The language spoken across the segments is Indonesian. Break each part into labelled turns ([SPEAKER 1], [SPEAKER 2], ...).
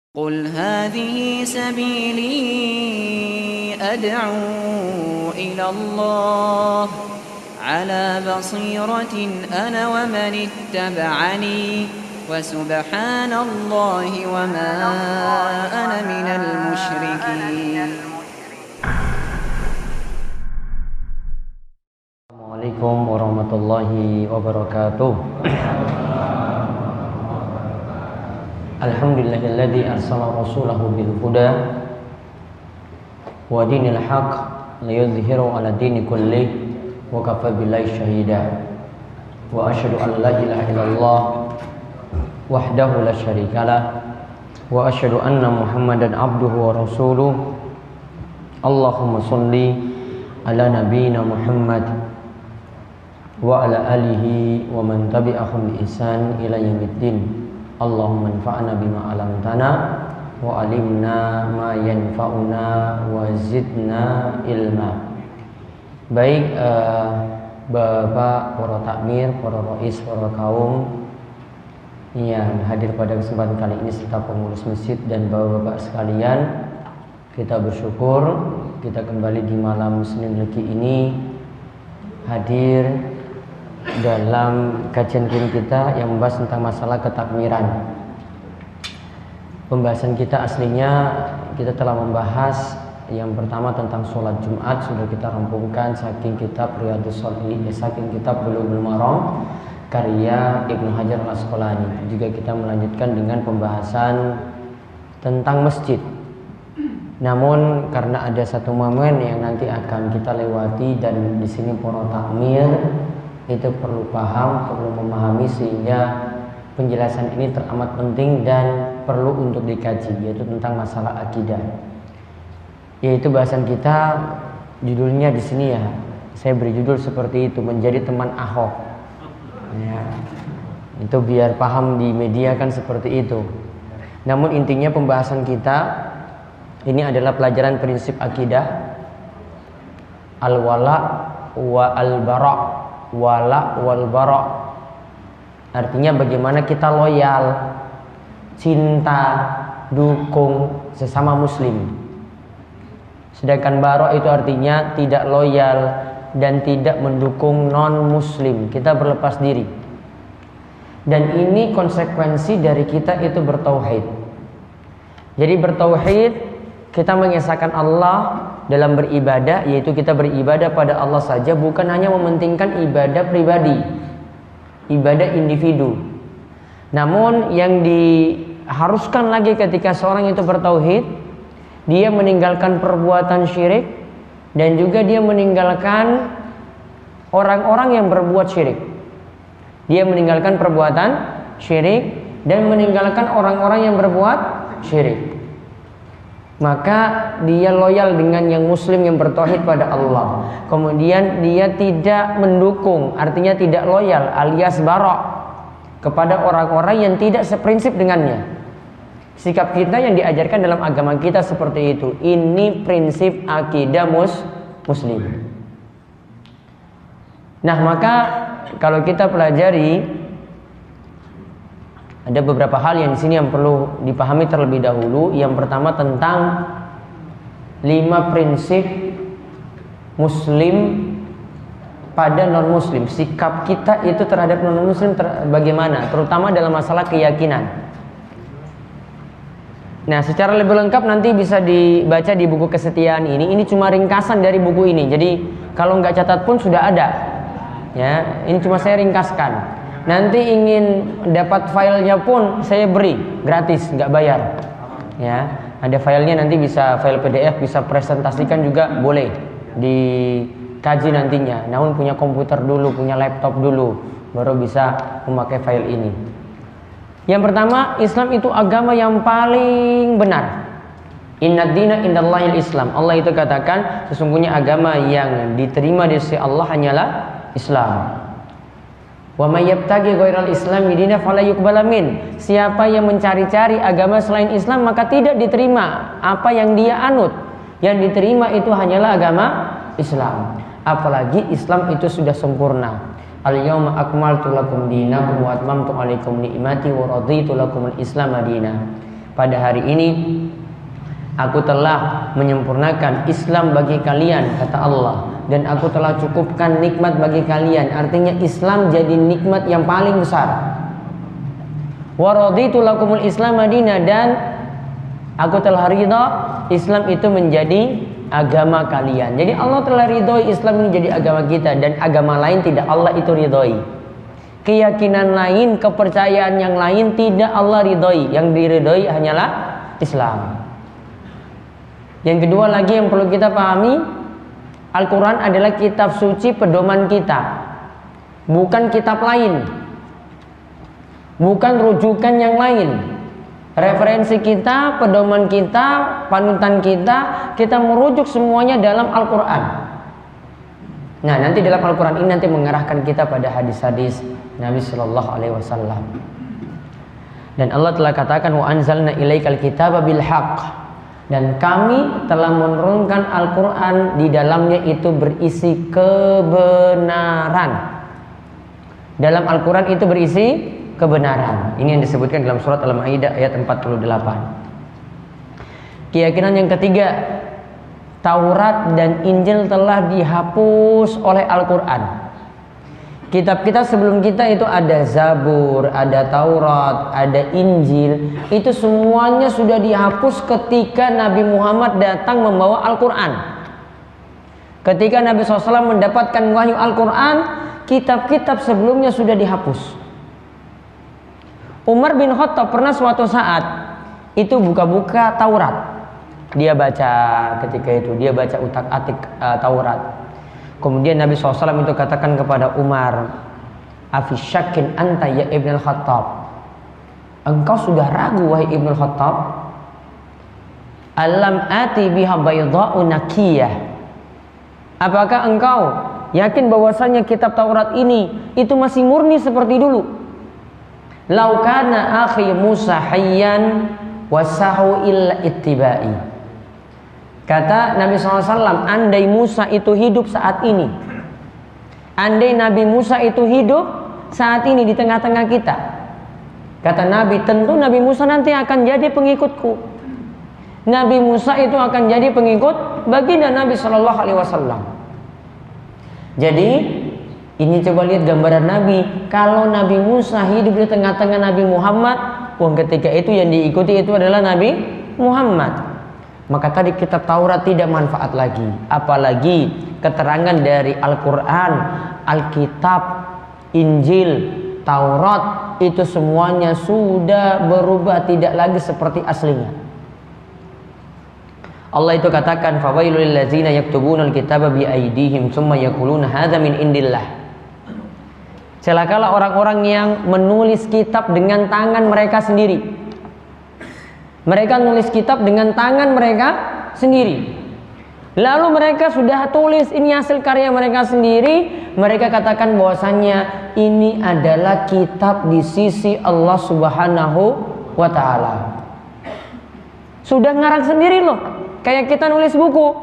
[SPEAKER 1] قل هذه سبيلي أدعو إلى الله على بصيرة أنا ومن اتبعني وسبحان الله وما أنا من المشركين.
[SPEAKER 2] Assalamualaikum warahmatullahi wabarakatuh. Alhamdulillahilladzi arsala rasulahu bil huda wa dinil haqq liyudhhirahu 'ala dini kulli wa kafa billahi shahida. Wa asyhadu an la ilaha illallah wahdahu la syarikalah wa asyhadu anna Muhammadan abduhu wa rasuluh. Allahumma shalli ala nabiyyina Muhammad wa ala alihi wa man tabi'ahum bi ihsan ila yaumiddin. Allahumma anfa'na bima 'allamtana wa 'allimna ma yanfa'una wa zidna ilma. Baik, Bapak, para takmir, para rais, para kaum yang hadir pada kesempatan kali ini serta pengurus masjid dan bapak-bapak sekalian, kita bersyukur kita kembali di malam Senin Legi ini hadir dalam kajian kita yang membahas tentang masalah ketakmiran. Pembahasan kita aslinya kita telah membahas yang pertama tentang sholat Jumat, sudah kita rampungkan saking kitab Riyadhus Shalihin, saking kitab Bulughul Maram karya Ibnu Hajar Al-Asqalani. Juga kita melanjutkan dengan pembahasan tentang masjid. Namun karena ada satu momen yang nanti akan kita lewati dan di sini para takmir itu perlu paham, perlu memahami sehingga penjelasan ini teramat penting dan perlu untuk dikaji, yaitu tentang masalah akidah. Yaitu bahasan kita judulnya di sini ya, saya beri judul seperti itu, menjadi teman Ahok. Ya, itu biar paham di media kan seperti itu. Namun intinya pembahasan kita ini adalah pelajaran prinsip akidah al-wala wa al-bara'. Wala wal bara', artinya bagaimana kita loyal, cinta, dukung sesama muslim. Sedangkan bara' itu artinya tidak loyal dan tidak mendukung non muslim, kita berlepas diri. Dan ini konsekuensi dari kita itu bertauhid. Jadi bertauhid, kita mengesahkan Allah dalam beribadah, yaitu kita beribadah pada Allah saja, bukan hanya mementingkan ibadah pribadi, ibadah individu. Namun yang diharuskan lagi ketika seorang itu bertauhid, dia meninggalkan perbuatan syirik dan juga dia meninggalkan orang-orang yang berbuat syirik. Dia meninggalkan perbuatan syirik dan meninggalkan orang-orang yang berbuat syirik. Maka dia loyal dengan yang muslim yang bertauhid pada Allah. Kemudian dia tidak mendukung, artinya tidak loyal alias bara' kepada orang-orang yang tidak seprinsip dengannya. Sikap kita yang diajarkan dalam agama kita seperti itu. Ini prinsip akidah muslim. Nah, maka kalau kita pelajari, ada beberapa hal yang di sini yang perlu dipahami terlebih dahulu. Yang pertama tentang 5 prinsip muslim pada non muslim. Sikap kita itu terhadap non muslim bagaimana, terutama dalam masalah keyakinan. Nah, secara lebih lengkap nanti bisa dibaca di buku kesetiaan ini. Ini cuma ringkasan dari buku ini. Jadi kalau nggak catat pun sudah ada. Ya, ini cuma saya ringkaskan. Nanti ingin dapat filenya pun saya beri gratis, nggak bayar. Ya, ada filenya, nanti bisa file PDF, bisa presentasikan juga boleh dikaji nantinya. Namun punya komputer dulu, punya laptop dulu, baru bisa memakai file ini. Yang pertama, Islam itu agama yang paling benar. Inna dina indallahil Islam. Allah itu katakan sesungguhnya agama yang diterima di sisi Allah hanyalah Islam. Wa may yabtaghi ghairal islami dinan fala yuqbala min. Siapa yang mencari-cari agama selain Islam maka tidak diterima apa yang dia anut. Yang diterima itu hanyalah agama Islam. Apalagi Islam itu sudah sempurna. Al-yawma akmaltu lakum dinakum wa atmamtu alaikum ni'mati wa raditu lakumul Islam madina. pada hari ini aku telah menyempurnakan Islam bagi kalian, kata Allah, dan aku telah cukupkan nikmat bagi kalian. Artinya Islam jadi nikmat yang paling besar. Wa raditu lakumul Islam madina, dan aku telah ridha Islam itu menjadi agama kalian. Jadi Allah telah ridhoi Islam ini jadi agama kita, dan agama lain tidak Allah itu ridhoi. Keyakinan lain, kepercayaan yang lain tidak Allah ridhoi. Yang diridhoi hanyalah Islam. Yang kedua lagi yang perlu kita pahami, Al-Quran adalah kitab suci pedoman kita, bukan kitab lain, bukan rujukan yang lain. Referensi kita, pedoman kita, panutan kita merujuk semuanya dalam Al-Quran. Nah, nanti dalam Al-Quran ini nanti mengarahkan kita pada hadis-hadis Nabi Sallallahu Alaihi Wasallam. Dan Allah telah katakan, wa anzalna ilaikal kitaba bil haqq, dan kami telah menurunkan Al-Quran, di dalamnya itu berisi kebenaran. Dalam Al-Quran itu berisi kebenaran. Ini yang disebutkan dalam surat Al-Maidah ayat 48. Keyakinan yang ketiga, Taurat dan Injil telah dihapus oleh Al-Quran. Kitab-kitab sebelum kita itu ada Zabur, ada Taurat, ada Injil. Itu semuanya sudah dihapus ketika Nabi Muhammad datang membawa Al-Quran. Ketika Nabi SAW mendapatkan wahyu Al-Quran, kitab-kitab sebelumnya sudah dihapus. Umar bin Khattab pernah suatu saat itu buka-buka Taurat. Dia baca ketika itu, dia baca utak-atik Taurat. Kemudian Nabi SAW itu katakan kepada Umar, afisyakin anta ya Ibn Khattab, engkau sudah ragu wahai Ibn Khattab? Alam ati biha baydha'u nakiyah, apakah engkau yakin bahwasanya kitab Taurat ini itu masih murni seperti dulu? Lau kana akhi Musa hayyan wasahu illa ittibai. Kata Nabi SAW, andai Musa itu hidup saat ini, andai Nabi Musa itu hidup saat ini di tengah-tengah kita, kata Nabi, tentu Nabi Musa nanti akan jadi pengikutku. Nabi Musa itu akan jadi pengikut baginda Nabi SAW. Jadi ini coba lihat gambaran Nabi. Kalau Nabi Musa hidup di tengah-tengah Nabi Muhammad, ketika itu yang diikuti itu adalah Nabi Muhammad. Maka tadi kitab Taurat tidak manfaat lagi. Apalagi keterangan dari Al-Quran, Alkitab, Injil, Taurat, itu semuanya sudah berubah, tidak lagi seperti aslinya. Allah itu katakan, fawailul ladzina yaktubuna alkitaba bi aydihim tsumma yaquluna hadza min indillah. Celakalah orang-orang yang menulis kitab dengan tangan mereka sendiri. Mereka nulis kitab dengan tangan mereka sendiri. Lalu mereka sudah tulis ini hasil karya mereka sendiri. Mereka katakan bahwasannya ini adalah kitab di sisi Allah Subhanahu wa ta'ala. Sudah ngarang sendiri loh. Kayak kita nulis buku.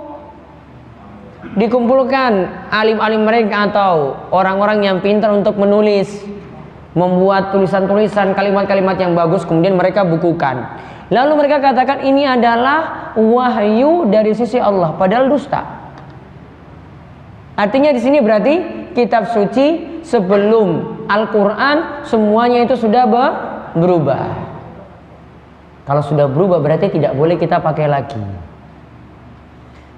[SPEAKER 2] Dikumpulkan alim-alim mereka atau orang-orang yang pintar untuk menulis, membuat tulisan-tulisan, kalimat-kalimat yang bagus, kemudian mereka bukukan. Lalu mereka katakan ini adalah wahyu dari sisi Allah, padahal dusta. Artinya di sini berarti kitab suci sebelum Al-Quran semuanya itu sudah berubah. Kalau sudah berubah berarti tidak boleh kita pakai lagi.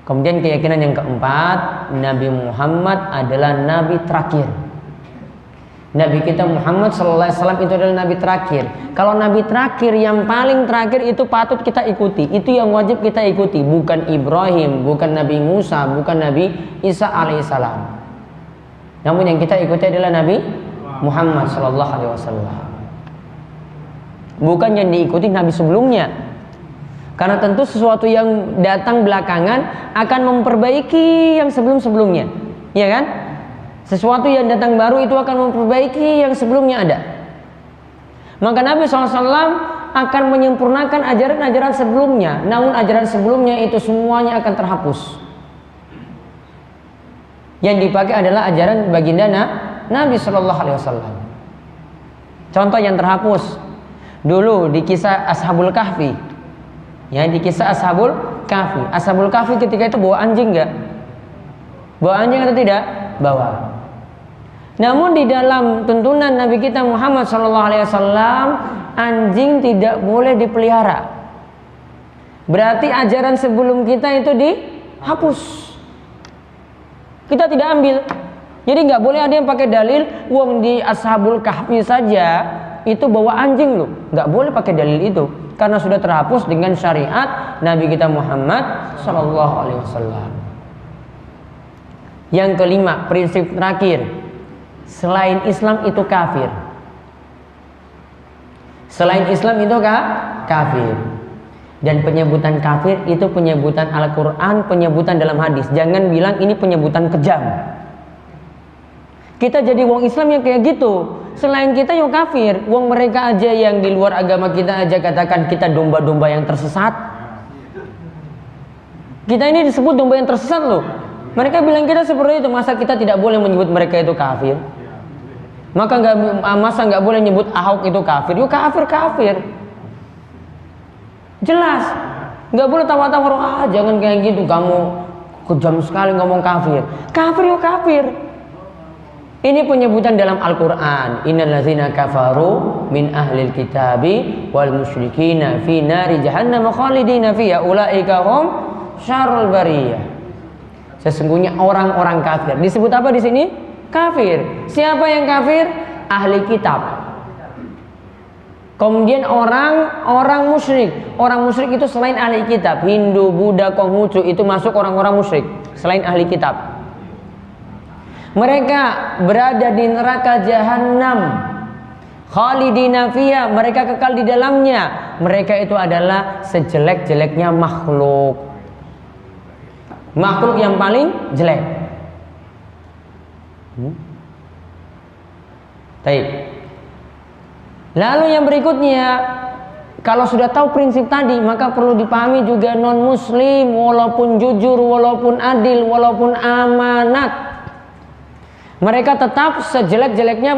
[SPEAKER 2] Kemudian keyakinan yang keempat, Nabi Muhammad adalah Nabi terakhir. Nabi kita Muhammad SAW itu adalah Nabi terakhir. Kalau Nabi terakhir, yang paling terakhir itu patut kita ikuti. Itu yang wajib kita ikuti. Bukan Ibrahim, bukan Nabi Musa, bukan Nabi Isa alaihissalam. Namun yang kita ikuti adalah Nabi Muhammad SAW. Bukan yang diikuti Nabi sebelumnya. Karena tentu sesuatu yang datang belakangan akan memperbaiki yang sebelum-sebelumnya. Ya kan? Sesuatu yang datang baru itu akan memperbaiki yang sebelumnya ada. Maka Nabi SAW akan menyempurnakan ajaran-ajaran sebelumnya. Namun ajaran sebelumnya itu semuanya akan terhapus. Yang dipakai adalah ajaran baginda Nabi SAW. Contoh yang terhapus. Dulu di kisah Ashabul Kahfi, Ya, di kisah Ashabul Kahfi. Ashabul Kahfi ketika itu bawa anjing enggak? Bawa anjing atau tidak? Bawa. Namun di dalam tuntunan Nabi kita Muhammad SAW, anjing tidak boleh dipelihara. Berarti ajaran sebelum kita itu dihapus. Kita tidak ambil. Jadi nggak boleh ada yang pakai dalil, wong di Ashabul Kahfi saja itu bawa anjing loh. Nggak boleh pakai dalil itu. Karena sudah terhapus dengan syariat Nabi kita Muhammad SAW. Yang kelima, prinsip terakhir, selain Islam itu kafir. Selain Islam itu kafir. Dan penyebutan kafir itu penyebutan Al-Quran, penyebutan dalam hadis. Jangan bilang ini penyebutan kejam. Kita jadi wong Islam yang kayak gitu. Selain kita yang kafir. Wong mereka aja yang di luar agama kita aja katakan kita domba-domba yang tersesat. Kita ini disebut domba yang tersesat loh. Mereka bilang kita seperti itu. Masa kita tidak boleh menyebut mereka itu kafir? Masa nggak boleh nyebut Ahok itu kafir? Yuk kafir. Jelas. Nggak boleh tawar-tawar. Jangan kayak gitu. Kamu kejam sekali ngomong kafir. Kafir yuk kafir. Ini penyebutan dalam Al-Quran. Innal ladzina kafaru min ahlil kitabi wal musyrikina fi nari jahannam khalidina fiha ulaika hum syarrul bariyah. Sesungguhnya orang-orang kafir. Disebut apa di sini? Kafir. Siapa yang kafir? Ahli kitab. Kemudian orang musyrik. Orang musyrik itu selain ahli kitab. Hindu, Buddha, Konghucu itu masuk orang-orang musyrik selain ahli kitab. Mereka berada di neraka jahanam, khalidina fiha, mereka kekal di dalamnya. Mereka itu adalah sejelek-jeleknya makhluk. Makhluk yang paling jelek. Baik. Lalu yang berikutnya, kalau sudah tahu prinsip tadi, maka perlu dipahami juga non muslim walaupun jujur, walaupun adil, walaupun amanat, mereka tetap sejelek-jeleknya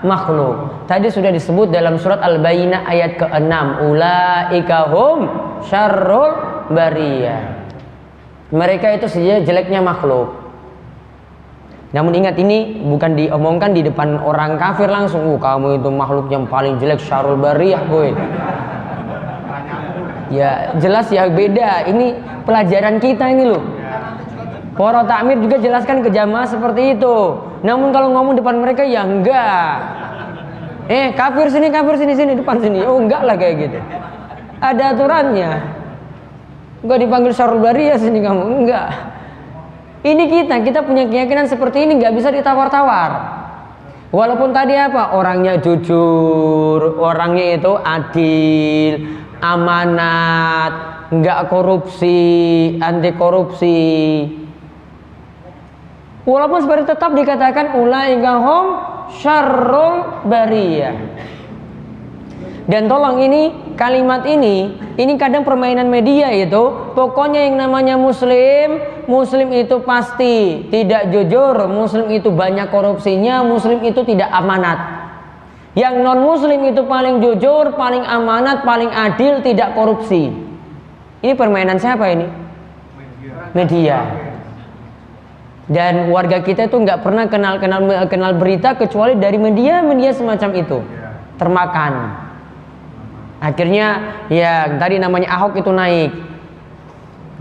[SPEAKER 2] makhluk. Tadi sudah disebut dalam surat Al-Bayyinah ayat ke-6. Ulaika hum syarrul bariyah. Mereka itu sejelek-jeleknya makhluk. Namun ingat, ini bukan diomongkan di depan orang kafir langsung. Kamu itu makhluk yang paling jelek, syarrul bariyah boy. Ya jelas ya, beda. Ini pelajaran kita ini loh. Para takmir juga jelaskan ke jamaah seperti itu. Namun kalau ngomong depan mereka ya enggak. Kafir sini depan sini. Oh enggak lah kayak gitu. Ada aturannya. Enggak dipanggil syarrul bariyah sini kamu. Enggak. Ini kita punya keyakinan seperti ini, enggak bisa ditawar-tawar. Walaupun tadi apa? Orangnya jujur, orangnya itu adil, amanat, enggak korupsi, anti korupsi. Walaupun seperti tetap dikatakan ulaika hum syarrul bariyah. Dan tolong ini kalimat ini kadang permainan media itu. Pokoknya yang namanya muslim itu pasti tidak jujur, muslim itu banyak korupsinya, muslim itu tidak amanat. Yang non muslim itu paling jujur, paling amanat, paling adil, tidak korupsi. Ini permainan siapa ini? Media. Dan warga kita itu nggak pernah kenal berita kecuali dari media semacam itu, termakan. Akhirnya ya tadi namanya Ahok itu naik,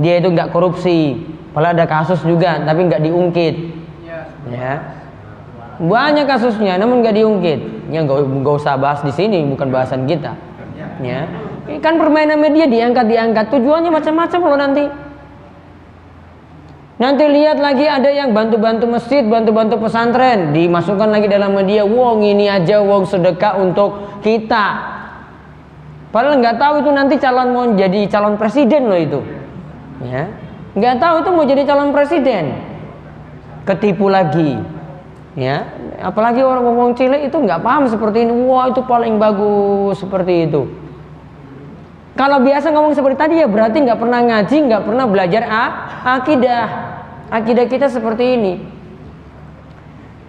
[SPEAKER 2] dia itu nggak korupsi, padahal ada kasus juga tapi nggak diungkit. Ya banyak kasusnya namun nggak diungkit. Ya nggak usah bahas di sini, bukan bahasan kita. Ya kan permainan media diangkat tujuannya macam-macam loh nanti. Nanti lihat lagi ada yang bantu-bantu masjid, bantu-bantu pesantren, dimasukkan lagi dalam media. Wong ini aja wong sedekah untuk kita. Padahal nggak tahu itu nanti mau jadi calon presiden loh itu. Ya, nggak tahu itu mau jadi calon presiden. Ketipu lagi. Ya, apalagi orang cilik itu nggak paham seperti ini. Wah itu paling bagus seperti itu. Kalau biasa ngomong seperti tadi ya berarti nggak pernah ngaji, nggak pernah belajar akidah. Akidah kita seperti ini.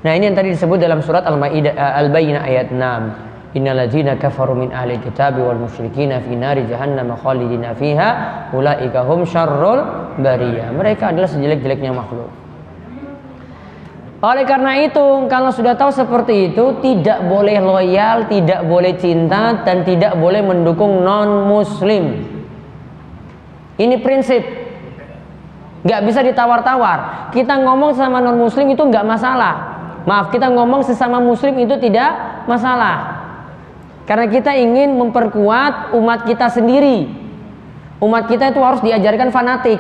[SPEAKER 2] Nah ini yang tadi disebut dalam surat Al-Bayyinah ayat 6. innalladzina kafaru min ahli kitabi wal musyrikina fi nari jahannam khalidina fiha ulaika hum syarrul bariyah. Mereka adalah sejelek-jeleknya makhluk. Oleh karena itu, kalau sudah tahu seperti itu, tidak boleh loyal, tidak boleh cinta, dan tidak boleh mendukung non-muslim. Ini prinsip. Gak bisa ditawar-tawar. Kita ngomong sama non-muslim itu gak masalah. Maaf, kita ngomong sesama muslim itu tidak masalah. Karena kita ingin memperkuat umat kita sendiri. Umat kita itu harus diajarkan fanatik.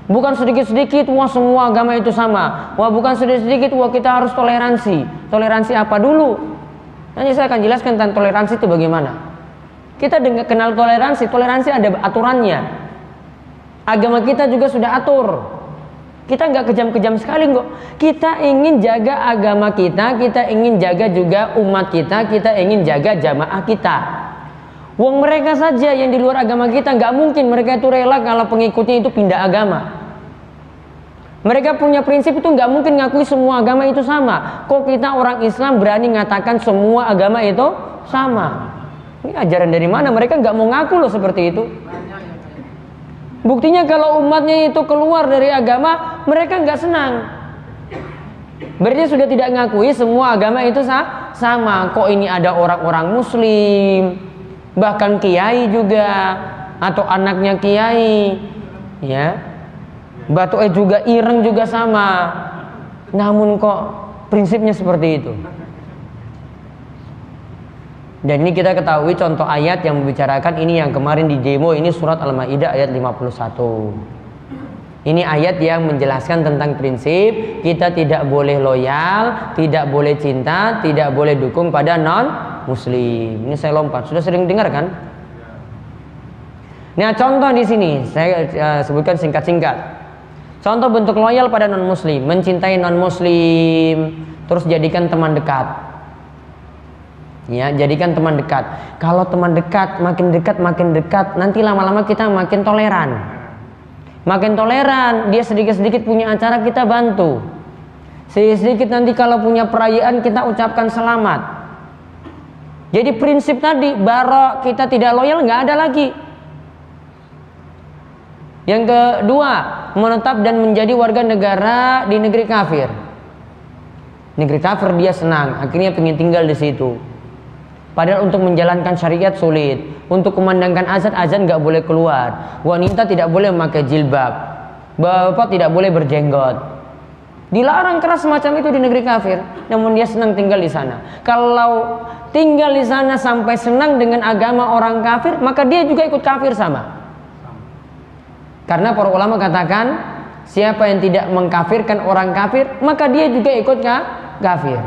[SPEAKER 2] Bukan sedikit-sedikit, wah semua agama itu sama. Wah bukan sedikit-sedikit, wah kita harus toleransi. Toleransi apa dulu? Nanti saya akan jelaskan tentang toleransi itu bagaimana. Kita kenal toleransi, toleransi ada aturannya. Agama kita juga sudah atur. Kita nggak kejam-kejam sekali kok. Kita ingin jaga agama kita ingin jaga juga umat kita ingin jaga jamaah kita. Wong mereka saja yang di luar agama kita, nggak mungkin mereka itu rela kalau pengikutnya itu pindah agama. Mereka punya prinsip itu nggak mungkin ngakui semua agama itu sama. Kok kita orang Islam berani ngatakan semua agama itu sama? Ini ajaran dari mana? Mereka nggak mau ngaku loh seperti itu. Buktinya kalau umatnya itu keluar dari agama, mereka nggak senang. Berarti sudah tidak ngakui semua agama itu sama. Kok ini ada orang-orang muslim, bahkan kiai juga, atau anaknya kiai, ya, batu juga ireng juga sama. Namun kok prinsipnya seperti itu. Dan ini kita ketahui contoh ayat yang membicarakan ini yang kemarin di demo, ini surat Al-Maidah ayat 51. Ini ayat yang menjelaskan tentang prinsip kita tidak boleh loyal, tidak boleh cinta, tidak boleh dukung pada non-muslim. Ini saya lompat, sudah sering dengar kan? Nah, contoh di sini saya sebutkan singkat-singkat. Contoh bentuk loyal pada non-muslim, mencintai non-muslim, terus jadikan teman dekat. Ya, jadikan teman dekat. Kalau teman dekat, makin dekat, nanti lama-lama kita makin toleran. Makin toleran, dia sedikit-sedikit punya acara kita bantu. Sedikit-sedikit nanti kalau punya perayaan kita ucapkan selamat. Jadi prinsip tadi, barok kita tidak loyal nggak ada lagi. Yang kedua, menetap dan menjadi warga negara di negeri kafir. Negeri kafir dia senang, akhirnya pengen tinggal di situ. Padahal untuk menjalankan syariat sulit. Untuk kumandangkan azan nggak boleh keluar. Wanita tidak boleh memakai jilbab. Bapak tidak boleh berjenggot. Dilarang keras semacam itu di negeri kafir. Namun dia senang tinggal di sana. Kalau tinggal di sana sampai senang dengan agama orang kafir, maka dia juga ikut kafir sama. Karena para ulama katakan, siapa yang tidak mengkafirkan orang kafir, maka dia juga ikut kafir.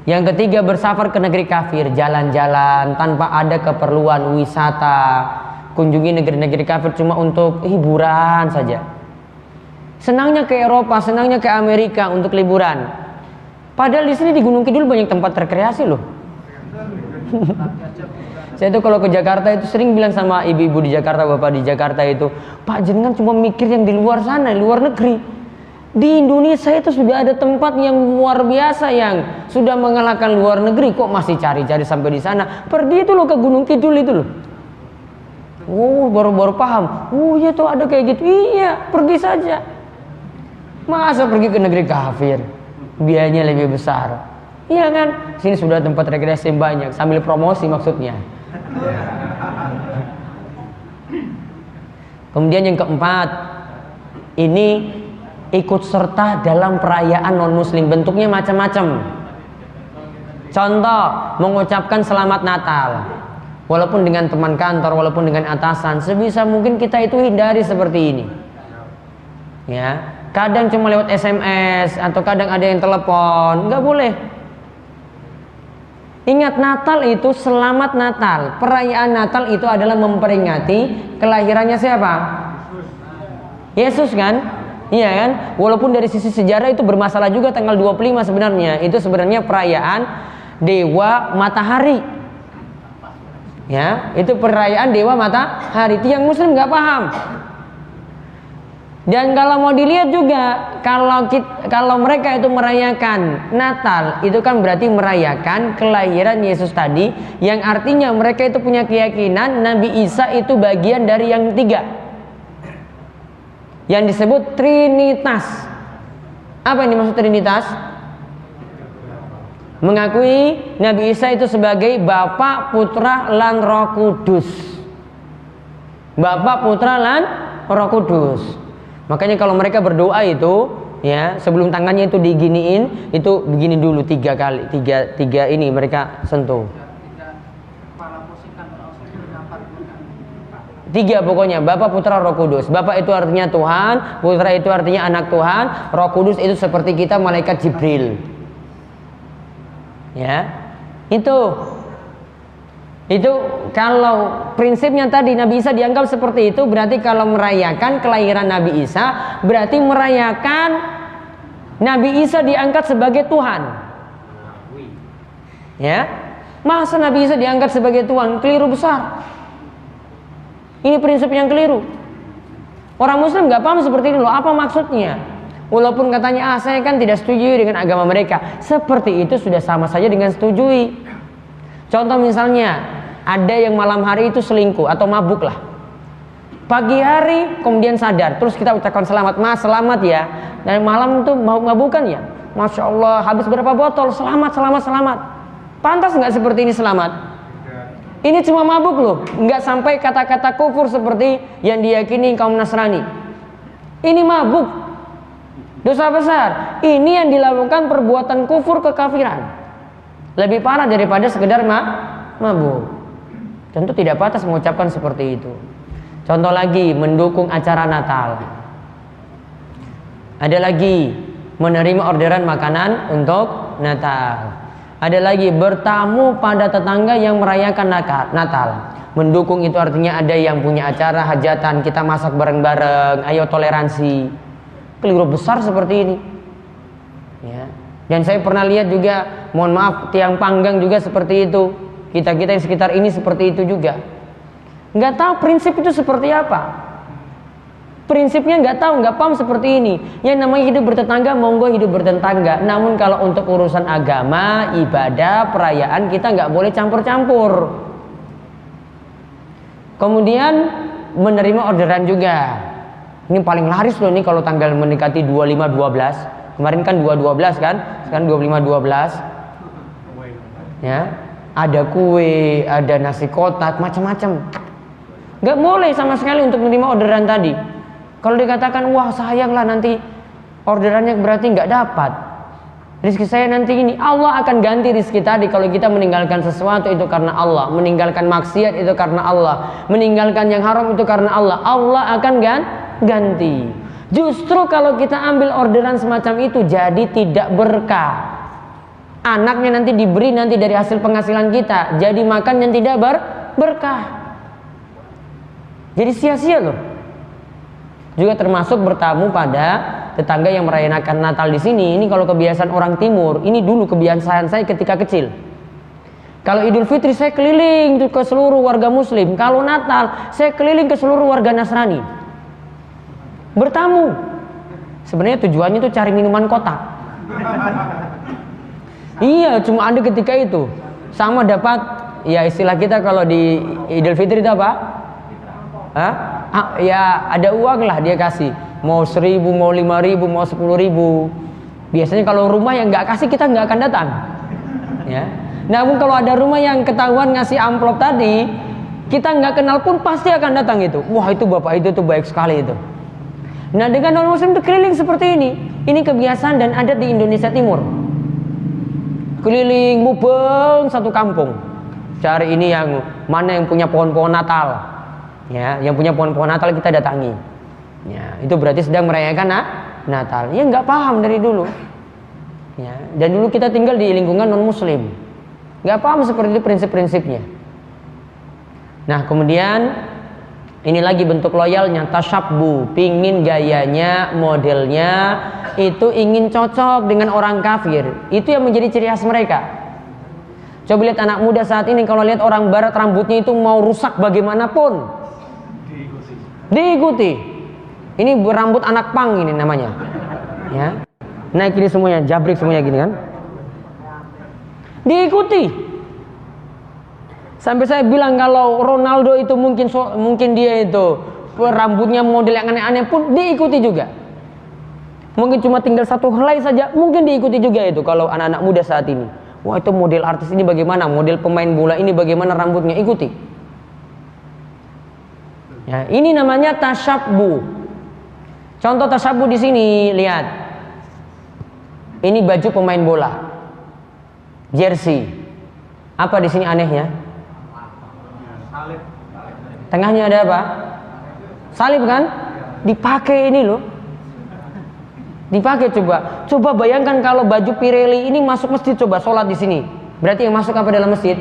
[SPEAKER 2] Yang ketiga, bersafar ke negeri kafir, jalan-jalan tanpa ada keperluan wisata, kunjungi negeri-negeri kafir cuma untuk hiburan saja. Senangnya ke Eropa, senangnya ke Amerika untuk liburan. Padahal di sini di Gunung Kidul banyak tempat rekreasi loh. Saya tuh kalau ke Jakarta itu sering bilang sama ibu-ibu di Jakarta, bapak di Jakarta itu, Pak jenengan cuma mikir yang di luar sana, di luar negeri. Di Indonesia itu sudah ada tempat yang luar biasa yang sudah mengalahkan luar negeri, kok masih cari-cari sampai di sana. Pergi itu loh ke Gunung Kidul itu loh. Oh, baru-baru paham. Oh iya tuh ada kayak gitu. Iya, pergi saja. Masa pergi ke negeri kafir? Biayanya lebih besar. Iya kan? Sini sudah tempat rekreasi yang banyak, sambil promosi maksudnya. Kemudian yang keempat, ini ikut serta dalam perayaan non-muslim, bentuknya macam-macam. Contoh, mengucapkan selamat Natal. Walaupun dengan teman kantor, walaupun dengan atasan, sebisa mungkin kita itu hindari seperti ini. Ya, kadang cuma lewat SMS atau kadang ada yang telepon, nggak boleh. Ingat, Natal itu selamat Natal. Perayaan Natal itu adalah memperingati kelahirannya siapa? Yesus kan? Iya kan? Walaupun dari sisi sejarah itu bermasalah juga tanggal 25 sebenarnya. Itu sebenarnya perayaan Dewa Matahari. Ya, itu perayaan Dewa Matahari. Itu yang muslim nggak paham. Dan kalau mau dilihat juga, kalau mereka itu merayakan Natal, itu kan berarti merayakan kelahiran Yesus tadi, yang artinya mereka itu punya keyakinan Nabi Isa itu bagian dari yang tiga, yang disebut Trinitas. Apa yang dimaksud Trinitas? Mengakui Nabi Isa itu sebagai Bapa, Putra, lan Roh Kudus. Bapa, Putra, lan Roh Kudus. Makanya kalau mereka berdoa itu, ya, sebelum tangannya itu diginiin, itu begini dulu tiga kali, tiga ini mereka sentuh. Tiga pokoknya, Bapa, Putra, Roh Kudus. Bapa itu artinya Tuhan, Putra itu artinya anak Tuhan, Roh Kudus itu seperti kita malaikat Jibril. Ya, itu kalau prinsipnya tadi Nabi Isa dianggap seperti itu, berarti kalau merayakan kelahiran Nabi Isa berarti merayakan Nabi Isa diangkat sebagai Tuhan. Ya, masa Nabi Isa diangkat sebagai Tuhan? Keliru besar. Ini prinsip yang keliru. Orang Muslim nggak paham seperti ini loh. Apa maksudnya? Walaupun katanya saya kan tidak setuju dengan agama mereka, seperti itu sudah sama saja dengan setujui. Contoh misalnya, ada yang malam hari itu selingkuh atau mabuk lah. Pagi hari kemudian sadar, terus kita ucapkan selamat, Mas selamat ya. Dan malam itu mabukan ya, Masya Allah habis berapa botol, selamat. Pantas nggak seperti ini selamat? Ini cuma mabuk loh, nggak sampai kata-kata kufur seperti yang diyakini kaum Nasrani. Ini mabuk, dosa besar. Ini yang dilakukan perbuatan kufur kekafiran, lebih parah daripada sekedar mabuk. Tentu tidak pantas mengucapkan seperti itu. Contoh lagi, mendukung acara Natal. Ada lagi, menerima orderan makanan untuk Natal. Ada lagi, bertamu pada tetangga yang merayakan Natal. Mendukung itu artinya ada yang punya acara hajatan, kita masak bareng-bareng, ayo toleransi. Keliru besar seperti ini. Ya. Dan saya pernah lihat juga, mohon maaf, tiang panggang juga seperti itu. Kita-kita yang sekitar ini seperti itu juga. Nggak tahu prinsip itu seperti apa. Prinsipnya nggak tahu, nggak paham seperti ini. Yang namanya hidup bertetangga, monggo hidup bertetangga. Namun kalau untuk urusan agama, ibadah, perayaan, kita nggak boleh campur-campur. Kemudian menerima orderan juga. Ini paling laris loh nih kalau tanggal mendekati 25-12. Kemarin kan 2-12 kan, sekarang 25-12. Ya, ada kue, ada nasi kotak, macam-macam. Nggak boleh sama sekali untuk menerima orderan tadi. Kalau dikatakan, wah sayanglah nanti orderannya berarti nggak dapat, rizki saya nanti ini, Allah akan ganti rizki tadi. Kalau kita meninggalkan sesuatu itu karena Allah, meninggalkan maksiat itu karena Allah, meninggalkan yang haram itu karena Allah, Allah akan ganti. Justru kalau kita ambil orderan semacam itu jadi tidak berkah. Anaknya nanti diberi nanti dari hasil penghasilan kita, jadi makan yang tidak berkah. Jadi sia-sia loh. Juga termasuk bertamu pada tetangga yang merayakan Natal di sini. Ini kalau kebiasaan orang Timur, ini dulu kebiasaan saya ketika kecil. Kalau Idul Fitri saya keliling ke seluruh warga Muslim. Kalau Natal saya keliling ke seluruh warga Nasrani. Bertamu. Sebenarnya tujuannya itu cari minuman kotak. Iya, cuma ada ketika itu. Sama dapat, ya istilah kita kalau di Idul Fitri itu apa? Ya ada uang lah dia kasih. Mau 1.000, mau 5.000, mau 10.000. Biasanya kalau rumah yang nggak kasih kita nggak akan datang. Ya. Namun kalau ada rumah yang ketahuan ngasih amplop tadi, kita nggak kenal pun pasti akan datang itu. Wah itu bapak itu tuh baik sekali itu. Nah dengan non muslim itu keliling seperti ini. Ini kebiasaan dan adat di Indonesia Timur. Keliling mubeng satu kampung. Cari ini yang mana yang punya pohon-pohon Natal. Ya, yang punya pohon-pohon Natal kita datangi. Ya, itu berarti sedang merayakan Natal. Ya nggak paham dari dulu. Ya, dan dulu kita tinggal di lingkungan non muslim. Nggak paham seperti itu prinsip-prinsipnya. Nah, kemudian ini lagi bentuk loyalnya, tasyabbu, pingin gayanya, modelnya itu ingin cocok dengan orang kafir. Itu yang menjadi ciri khas mereka. Coba lihat anak muda saat ini, kalau lihat orang barat rambutnya itu mau rusak bagaimanapun diikuti. Ini rambut anak pang ini namanya. Ya. Naik ini semuanya, jabrik semuanya gini kan. Diikuti. Sampai saya bilang kalau Ronaldo itu mungkin dia itu rambutnya model yang aneh-aneh pun diikuti juga. Mungkin cuma tinggal satu helai saja, mungkin diikuti juga itu kalau anak-anak muda saat ini. Wah, itu model artis ini bagaimana, model pemain bola ini bagaimana rambutnya, ikuti. Ya, ini namanya tasyabbu. Contoh tasyabbu di sini, lihat. Ini baju pemain bola. Jersey. Apa di sini anehnya? Tengahnya ada apa? Salib kan? Dipakai ini loh. Dipakai coba. Coba bayangkan kalau baju Pirelli ini masuk masjid, coba sholat di sini. Berarti yang masuk apa dalam masjid?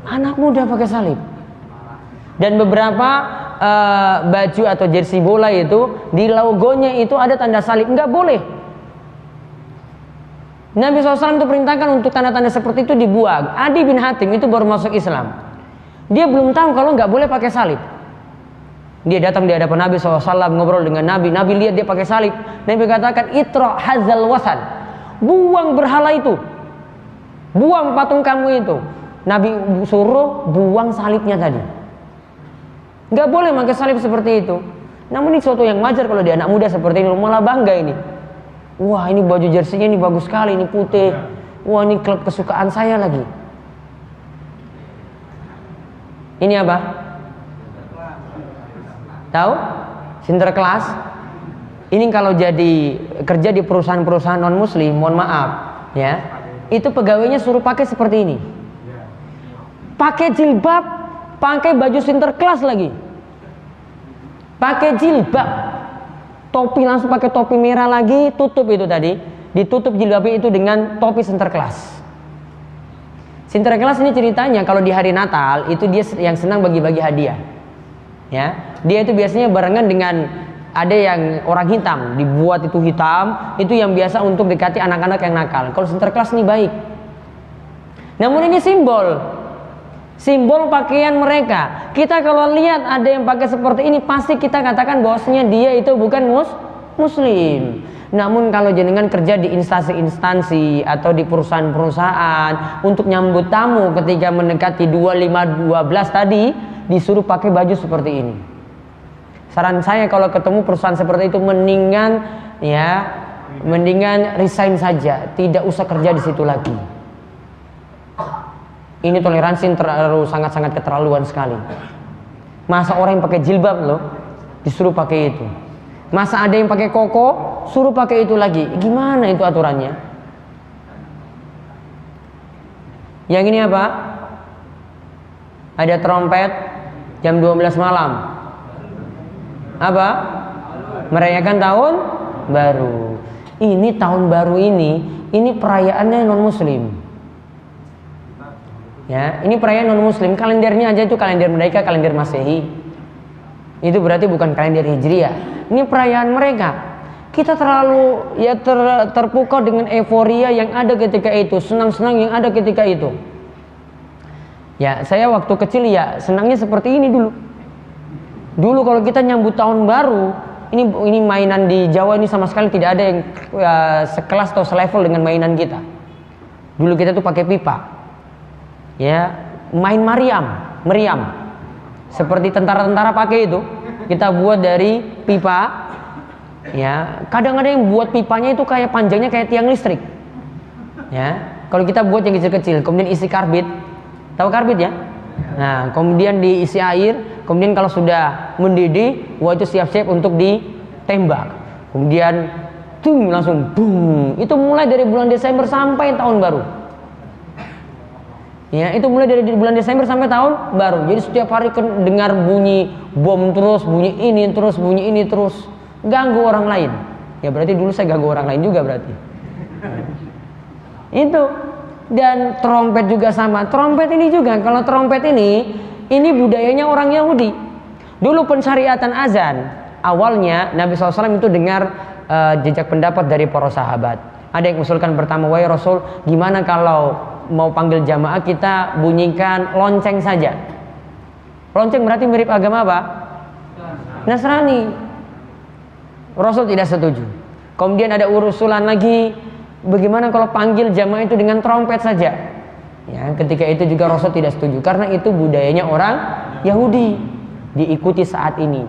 [SPEAKER 2] Anak muda pakai salib. Dan beberapa baju atau jersey bola itu di logonya itu ada tanda salib. Enggak boleh. Nabi SAW itu perintahkan untuk tanda-tanda seperti itu dibuang. Adi bin Hatim itu baru masuk Islam. Dia belum tahu kalau nggak boleh pakai salib. Dia datang di hadapan Nabi SAW, ngobrol dengan Nabi. Nabi lihat dia pakai salib. Nabi katakan, "Itra hazal wasan." Buang berhala itu. Buang patung kamu itu. Nabi suruh buang salibnya tadi. Nggak boleh pakai salib seperti itu. Namun ini sesuatu yang wajar kalau di anak muda seperti ini, malah bangga ini. Wah, ini baju jersey-nya ini bagus sekali, ini putih. Wah, ini klub kesukaan saya lagi. Ini apa? Tahu? Sinterklas. Ini kalau jadi kerja di perusahaan-perusahaan non muslim, mohon maaf, ya. Itu pegawainya suruh pakai seperti ini. Pakai jilbab, pakai baju Sinterklas lagi. Pakai jilbab. Topi langsung pakai topi merah lagi, tutup itu tadi. Ditutup jilbabnya itu dengan topi Sinterklas. Sinterklas ini ceritanya kalau di hari Natal itu dia yang senang bagi-bagi hadiah. Ya, dia itu biasanya barengan dengan ada yang orang hitam, dibuat itu hitam, itu yang biasa untuk dekati anak-anak yang nakal. Kalau Sinterklas ini baik. Namun ini simbol pakaian mereka. Kita kalau lihat ada yang pakai seperti ini, pasti kita katakan bahwasanya dia itu bukan muslim. Namun kalau jenengan kerja di instansi-instansi atau di perusahaan-perusahaan untuk nyambut tamu ketika mendekati 25-12 tadi, disuruh pakai baju seperti ini. Saran saya kalau ketemu perusahaan seperti itu mendingan resign saja, tidak usah kerja di situ lagi. Ini toleransi terlalu sangat-sangat keterlaluan sekali. Masa orang yang pakai jilbab loh disuruh pakai itu. Masa ada yang pakai koko suruh pakai itu lagi. Gimana itu aturannya? Yang ini apa? Ada trompet jam 12 malam. Apa? Merayakan tahun baru. Ini tahun baru ini perayaannya non muslim. Ya, ini perayaan non muslim. Kalendernya aja itu kalender mereka, kalender Masehi. Itu berarti bukan kalender Hijriah. Ini perayaan mereka. Kita terlalu terpukau dengan euforia yang ada ketika itu, senang-senang yang ada ketika itu. Ya, saya waktu kecil ya senangnya seperti ini dulu. Dulu kalau kita nyambut tahun baru, ini mainan di Jawa ini sama sekali tidak ada yang sekelas atau selevel dengan mainan kita. Dulu kita tuh pakai pipa. Ya, main meriam. Seperti tentara-tentara pakai itu. Kita buat dari pipa. Ya, kadang ada yang buat pipanya itu kayak panjangnya kayak tiang listrik. Ya, kalau kita buat yang kecil-kecil, kemudian isi karbit. Tahu karbit ya? Nah, kemudian diisi air, kemudian kalau sudah mendidih, wah itu siap-siap untuk ditembak. Kemudian langsung boom. Itu mulai dari bulan Desember sampai tahun baru. Ya, itu mulai dari bulan Desember sampai tahun baru. Jadi setiap hari dengar bunyi bom terus, bunyi ini terus, ganggu orang lain. Ya berarti dulu saya ganggu orang lain juga berarti. Itu. Dan trompet juga sama. Trompet ini juga, kalau trompet ini budayanya orang Yahudi. Dulu pensyariatan azan, awalnya Nabi SAW itu dengar jejak pendapat dari para sahabat. Ada yang usulkan pertama, wahai Rasul, gimana kalau mau panggil jamaah kita bunyikan lonceng saja. Lonceng berarti mirip agama apa? Nasrani. Rasul tidak setuju. Kemudian ada urusan lagi, bagaimana kalau panggil jamaah itu dengan trompet saja? Ya, ketika itu juga Rasul tidak setuju, karena itu budayanya orang Yahudi, diikuti saat ini.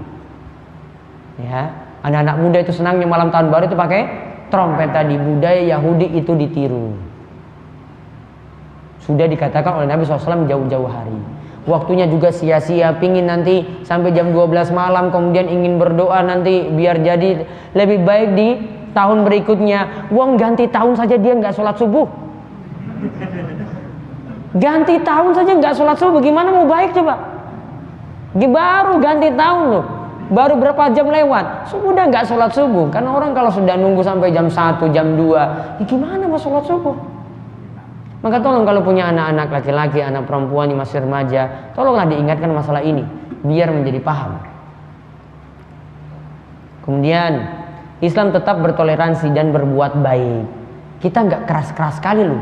[SPEAKER 2] Ya, anak-anak muda itu senangnya malam tahun baru itu pakai trompet tadi, budaya Yahudi itu ditiru. Sudah dikatakan oleh Nabi SAW jauh-jauh hari. Waktunya juga sia-sia, pingin nanti sampai jam 12 malam, kemudian ingin berdoa nanti biar jadi lebih baik di tahun berikutnya. Wong ganti tahun saja dia nggak sholat subuh. Ganti tahun saja nggak sholat subuh, gimana mau baik coba? Baru ganti tahun loh, baru berapa jam lewat, sudah nggak sholat subuh. Karena orang kalau sudah nunggu sampai jam 1, jam 2, ya gimana mau sholat subuh? Maka tolong kalau punya anak-anak laki-laki, anak perempuan yang masih remaja, tolonglah diingatkan masalah ini biar menjadi paham. Kemudian Islam tetap bertoleransi dan berbuat baik. Kita nggak keras-keras sekali loh.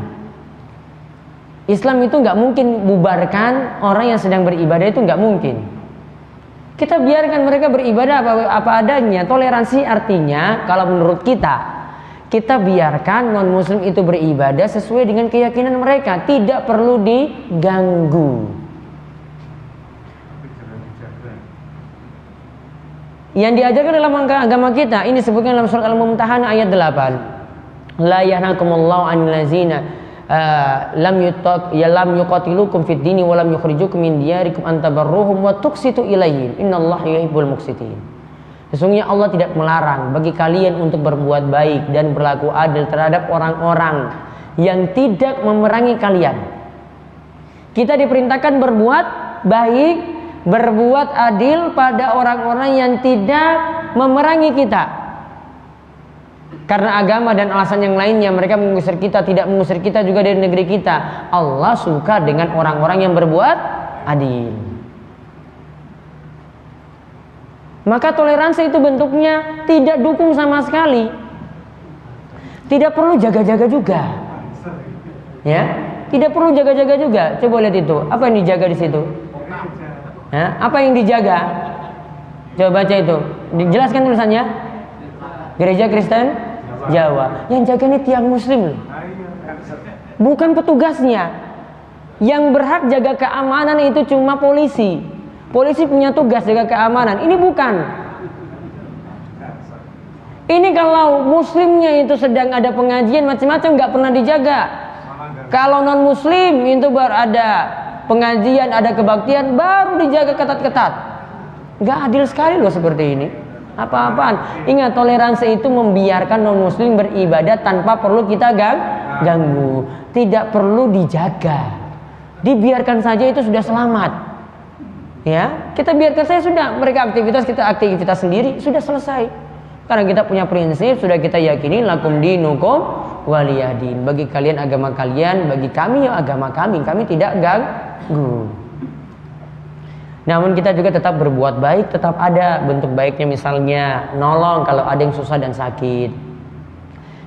[SPEAKER 2] Islam itu nggak mungkin bubarkan orang yang sedang beribadah, itu nggak mungkin. Kita biarkan mereka beribadah apa adanya. Toleransi artinya kalau menurut kita biarkan non muslim itu beribadah sesuai dengan keyakinan mereka, tidak perlu diganggu. Yang diajarkan dalam agama kita ini disebutkan dalam surat Al-Mumtahanah ayat 8. La yahnakumullahu 'anil ladzina lam yuqatilukum fid dini wa lam yukhrijukum min diyarikum an tabarruhum wa tuqsitu ilaihim innallaha yuhibbul muqsitin. Sesungguhnya Allah tidak melarang bagi kalian untuk berbuat baik dan berlaku adil terhadap orang-orang yang tidak memerangi kalian. Kita diperintahkan berbuat baik, berbuat adil pada orang-orang yang tidak memerangi kita. Karena agama dan alasan yang lainnya mereka mengusir kita, tidak mengusir kita juga dari negeri kita. Allah suka dengan orang-orang yang berbuat adil. Maka toleransi itu bentuknya tidak dukung sama sekali. Tidak perlu jaga-jaga juga. Ya, tidak perlu jaga-jaga juga. Coba lihat itu. Apa yang dijaga di situ? Ya, apa yang dijaga? Coba baca itu. Dijelaskan tulisannya. Gereja Kristen Jawa. Yang jaga ini tiang muslim loh. Bukan petugasnya. Yang berhak jaga keamanan itu cuma polisi. Polisi punya tugas jaga keamanan. Ini bukan. Ini kalau muslimnya itu sedang ada pengajian macam-macam nggak pernah dijaga. Kalau non muslim itu baru ada pengajian, ada kebaktian, baru dijaga ketat-ketat. Nggak adil sekali loh seperti ini. Apa-apaan. Ingat, toleransi itu membiarkan non muslim beribadah tanpa perlu kita ganggu. Tidak perlu dijaga. Dibiarkan saja itu sudah selamat. Ya, kita biarkan saya sudah, mereka aktivitas, kita aktivitas sendiri, sudah selesai. Karena kita punya prinsip, sudah kita yakini lakum dinukum waliyadin. Bagi kalian agama kalian, bagi kami agama kami tidak ganggu. Namun kita juga tetap berbuat baik, tetap ada bentuk baiknya, misalnya nolong kalau ada yang susah dan sakit.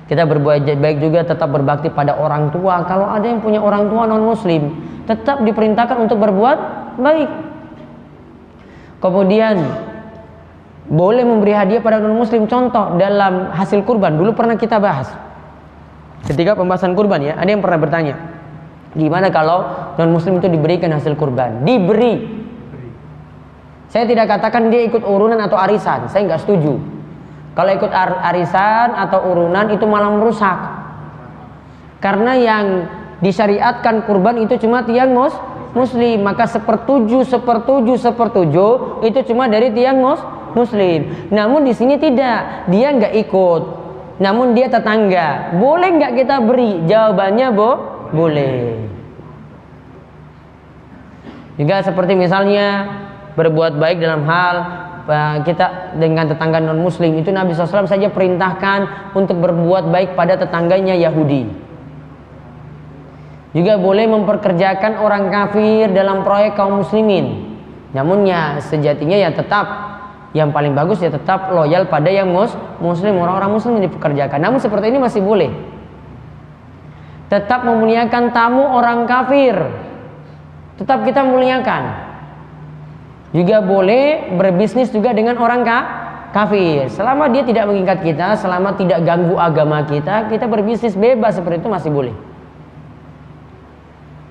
[SPEAKER 2] Kita berbuat baik juga tetap berbakti pada orang tua. Kalau ada yang punya orang tua non muslim, tetap diperintahkan untuk berbuat baik. Kemudian boleh memberi hadiah pada non muslim. Contoh dalam hasil kurban, dulu pernah kita bahas ketika pembahasan kurban ya. Ada yang pernah bertanya, gimana kalau non muslim itu diberikan hasil kurban? Diberi. Saya tidak katakan dia ikut urunan atau arisan, saya nggak setuju. Kalau ikut arisan atau urunan itu malah merusak. Karena yang disyariatkan kurban itu cuma tiang muslim, maka sepertujuh itu cuma dari tiang muslim. Namun di sini tidak, dia nggak ikut, namun dia tetangga. Boleh nggak kita beri? Jawabannya boleh. Juga seperti misalnya berbuat baik dalam hal kita dengan tetangga non muslim, itu Nabi SAW saja perintahkan untuk berbuat baik pada tetangganya Yahudi. Juga boleh memperkerjakan orang kafir dalam proyek kaum muslimin. Namun ya sejatinya ya tetap yang paling bagus ya tetap loyal pada yang muslim, orang-orang muslim yang dipekerjakan. Namun seperti ini masih boleh. Tetap memuliakan tamu orang kafir. Tetap kita muliakan. Juga boleh berbisnis juga dengan orang kafir. Selama dia tidak mengikat kita, selama tidak ganggu agama kita, kita berbisnis bebas seperti itu masih boleh.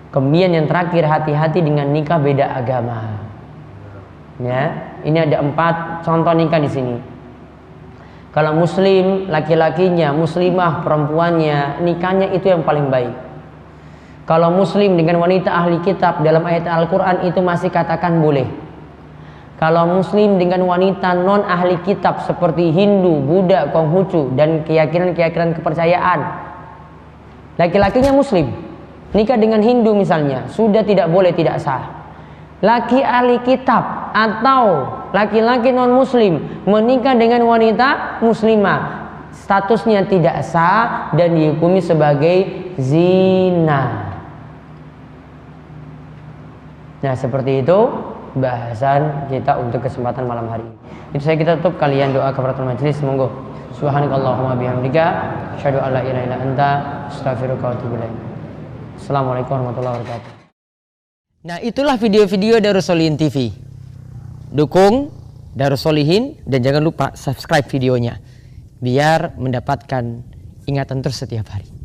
[SPEAKER 2] Kemudian yang terakhir, hati-hati dengan nikah beda agama. Ya, ini ada 4 contoh nikah di sini. Kalau muslim laki-lakinya, muslimah perempuannya, nikahnya itu yang paling baik. Kalau muslim dengan wanita ahli kitab dalam ayat Al-Quran itu masih katakan boleh. Kalau muslim dengan wanita non ahli kitab seperti Hindu, Buddha, Konghucu dan keyakinan-keyakinan kepercayaan, laki-lakinya muslim nikah dengan Hindu misalnya, sudah tidak boleh, tidak sah. Laki ahli kitab atau laki-laki non muslim menikah dengan wanita muslimah, statusnya tidak sah dan dihukumi sebagai zina. Nah, seperti itu bahasan kita untuk kesempatan malam hari ini. Itu saya kita tutup, kalian doa kafaratul majelis. Monggo. Subhanakallahumma bihamdika asyhadu an la ilaha illa anta astaghfiruka wa atubu ilaik. Assalamualaikum warahmatullahi wabarakatuh. Nah, itulah video-video Darussolihin TV. Dukung Darussolihin dan jangan lupa subscribe videonya biar mendapatkan ingatan terus setiap hari.